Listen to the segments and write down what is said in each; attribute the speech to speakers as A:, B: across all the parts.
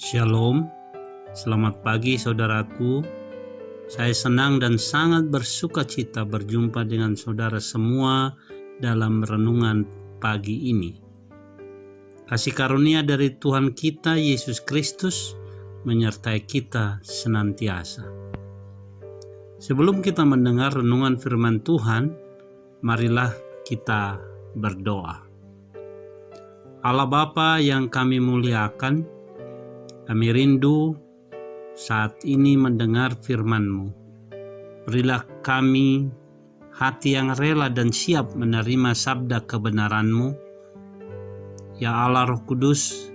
A: Shalom, selamat pagi saudaraku. Saya senang dan sangat bersuka cita berjumpa dengan saudara semua dalam renungan pagi ini. Kasih karunia dari Tuhan kita Yesus Kristus menyertai kita senantiasa. Sebelum kita mendengar renungan firman Tuhan, marilah kita berdoa. Allah Bapa yang kami muliakan, kami rindu saat ini mendengar firman-Mu. Berilah kami hati yang rela dan siap menerima sabda kebenaran-Mu. Ya Allah Roh Kudus,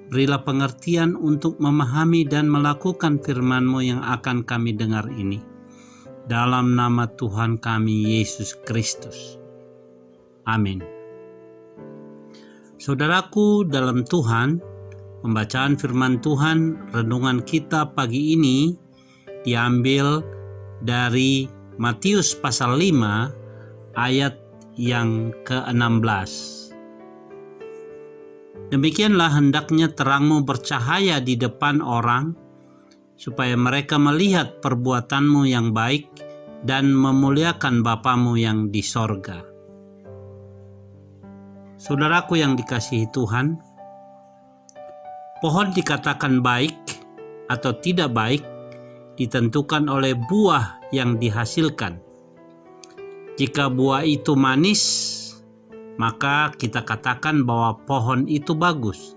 A: berilah pengertian untuk memahami dan melakukan firman-Mu yang akan kami dengar ini. Dalam nama Tuhan kami Yesus Kristus. Amin. Saudaraku dalam Tuhan, pembacaan firman Tuhan renungan kita pagi ini diambil dari Matius pasal 5 ayat yang ke-16. Demikianlah hendaknya terangmu bercahaya di depan orang, supaya mereka melihat perbuatanmu yang baik dan memuliakan Bapamu yang di sorga. Saudaraku yang dikasihi Tuhan, pohon dikatakan baik atau tidak baik ditentukan oleh buah yang dihasilkan. Jika buah itu manis, maka kita katakan bahwa pohon itu bagus.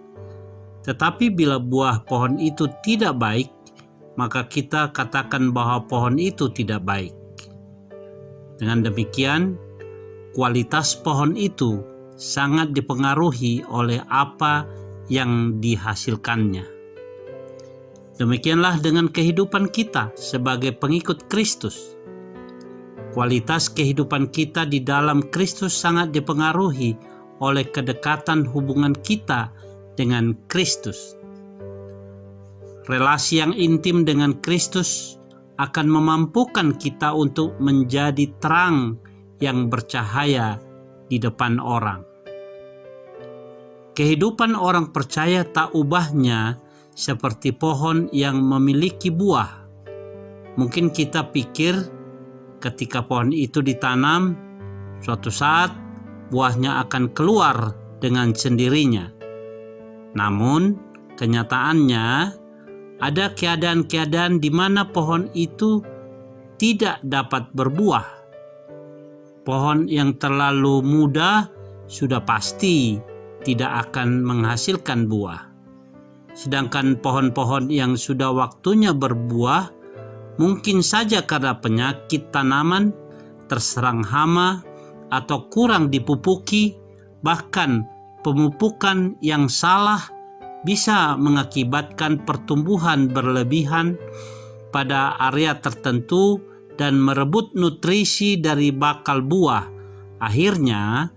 A: Tetapi bila buah pohon itu tidak baik, maka kita katakan bahwa pohon itu tidak baik. Dengan demikian, kualitas pohon itu sangat dipengaruhi oleh apa yang dihasilkannya. Demikianlah dengan kehidupan kita sebagai pengikut Kristus. Kualitas kehidupan kita di dalam Kristus sangat dipengaruhi oleh kedekatan hubungan kita dengan Kristus. Relasi yang intim dengan Kristus akan memampukan kita untuk menjadi terang yang bercahaya di depan orang. Kehidupan orang percaya tak ubahnya seperti pohon yang memiliki buah. Mungkin kita pikir ketika pohon itu ditanam, suatu saat buahnya akan keluar dengan sendirinya. Namun, kenyataannya ada keadaan-keadaan di mana pohon itu tidak dapat berbuah. Pohon yang terlalu muda sudah pasti tidak akan menghasilkan buah. Sedangkan pohon-pohon yang sudah waktunya berbuah, mungkin saja karena penyakit tanaman, terserang hama, atau kurang dipupuki, bahkan pemupukan yang salah bisa mengakibatkan pertumbuhan berlebihan pada area tertentu dan merebut nutrisi dari bakal buah. Akhirnya,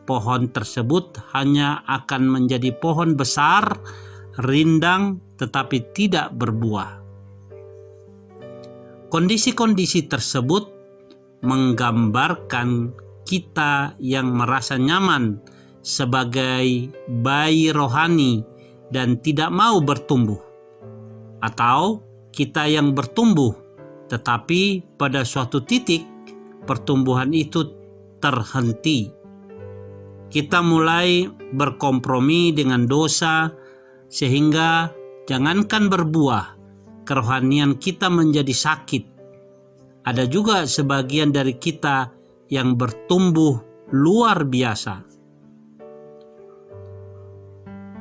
A: pohon tersebut hanya akan menjadi pohon besar, rindang, tetapi tidak berbuah. Kondisi-kondisi tersebut menggambarkan kita yang merasa nyaman sebagai bayi rohani dan tidak mau bertumbuh, atau kita yang bertumbuh tetapi pada suatu titik pertumbuhan itu terhenti. Kita mulai berkompromi dengan dosa sehingga jangankan berbuah, kerohanian kita menjadi sakit. Ada juga sebagian dari kita yang bertumbuh luar biasa.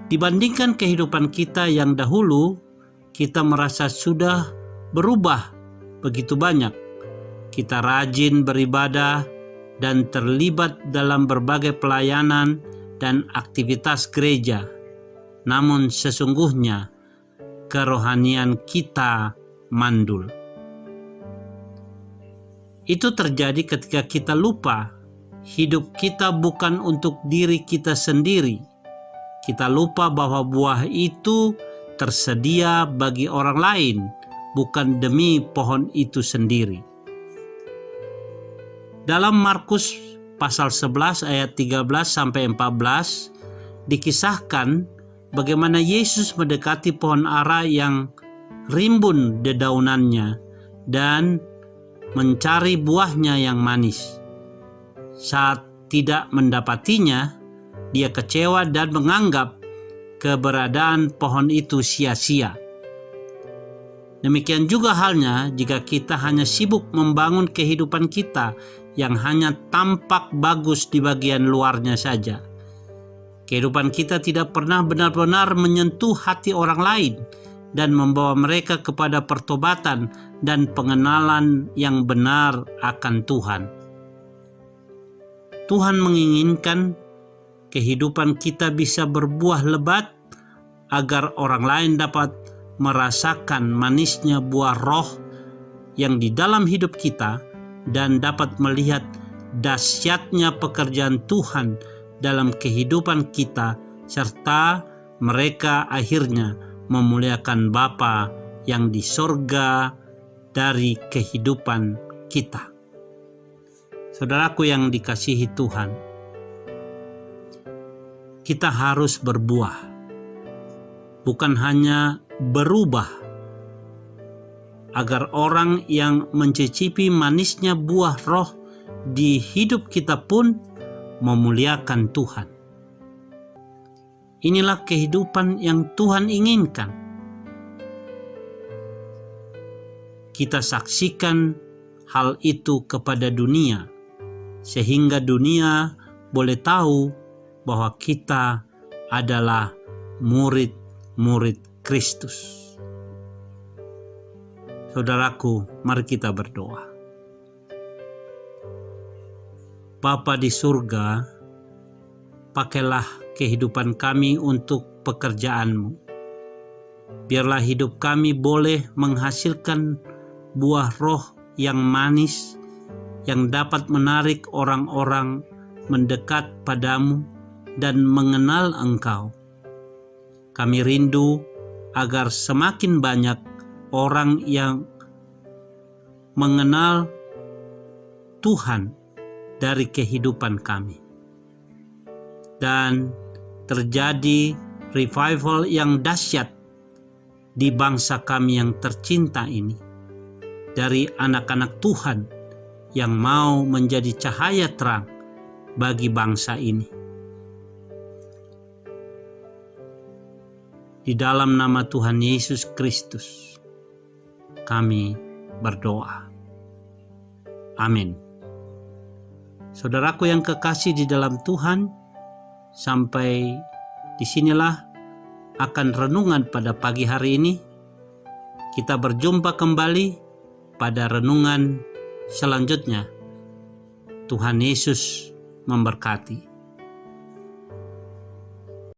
A: Dibandingkan kehidupan kita yang dahulu, kita merasa sudah berubah begitu banyak. Kita rajin beribadah dan terlibat dalam berbagai pelayanan dan aktivitas gereja. Namun sesungguhnya kerohanian kita mandul. Itu terjadi ketika kita lupa hidup kita bukan untuk diri kita sendiri. Kita lupa bahwa buah itu tersedia bagi orang lain, bukan demi pohon itu sendiri. Dalam Markus pasal 11 ayat 13 sampai 14 dikisahkan bagaimana Yesus mendekati pohon ara yang rimbun dedaunannya dan mencari buahnya yang manis. Saat tidak mendapatinya, dia kecewa dan menganggap keberadaan pohon itu sia-sia. Demikian juga halnya jika kita hanya sibuk membangun kehidupan kita yang hanya tampak bagus di bagian luarnya saja. Kehidupan kita tidak pernah benar-benar menyentuh hati orang lain dan membawa mereka kepada pertobatan dan pengenalan yang benar akan Tuhan. Tuhan menginginkan kehidupan kita bisa berbuah lebat agar orang lain dapat merasakan manisnya buah roh yang di dalam hidup kita dan dapat melihat dahsyatnya pekerjaan Tuhan dalam kehidupan kita, serta mereka akhirnya memuliakan Bapa yang di sorga dari kehidupan kita. Saudaraku yang dikasihi Tuhan, kita harus berbuah, bukan hanya berubah, agar orang yang mencicipi manisnya buah roh di hidup kita pun memuliakan Tuhan. Inilah kehidupan yang Tuhan inginkan. Kita saksikan hal itu kepada dunia, sehingga dunia boleh tahu bahwa kita adalah murid-murid Kristus. Saudaraku, mari kita berdoa. Bapa di surga, pakailah kehidupan kami untuk pekerjaan-Mu. Biarlah hidup kami boleh menghasilkan buah roh yang manis, yang dapat menarik orang-orang mendekat padamu dan mengenal Engkau. Kami rindu agar semakin banyak orang yang mengenal Tuhan dari kehidupan kami, dan terjadi revival yang dahsyat di bangsa kami yang tercinta ini, dari anak-anak Tuhan yang mau menjadi cahaya terang bagi bangsa ini. Di dalam nama Tuhan Yesus Kristus, kami berdoa. Amin. Saudaraku yang kekasih di dalam Tuhan, sampai disinilah akan renungan pada pagi hari ini. Kita berjumpa kembali pada renungan selanjutnya. Tuhan Yesus memberkati.